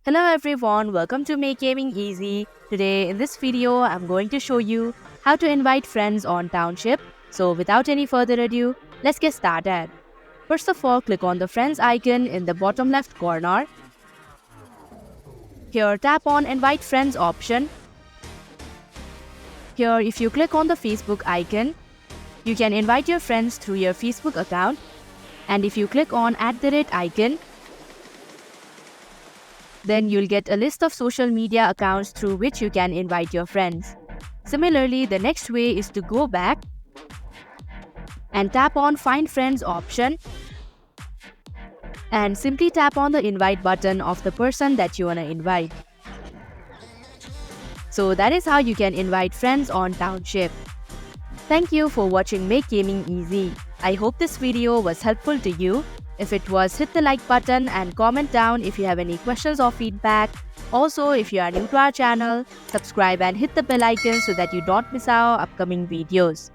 Hello everyone, welcome to Make Gaming Easy. Today in this video, I'm going to show you how to invite friends on Township. So without any further ado, let's get started. First of all, click on the friends icon in the bottom left corner. Here, tap on invite friends option. Here, if you click on the Facebook icon, you can invite your friends through your Facebook account. And if you click on @icon, then you'll get a list of social media accounts through which you can invite your friends. Similarly, the next way is to go back and tap on Find Friends option and simply tap on the invite button of the person that you want to invite. So that is how you can invite friends on Township. Thank you for watching Make Gaming Easy. I hope this video was helpful to you. If it was, hit the like button and comment down if you have any questions or feedback. Also, if you are new to our channel, subscribe and hit the bell icon so that you don't miss our upcoming videos.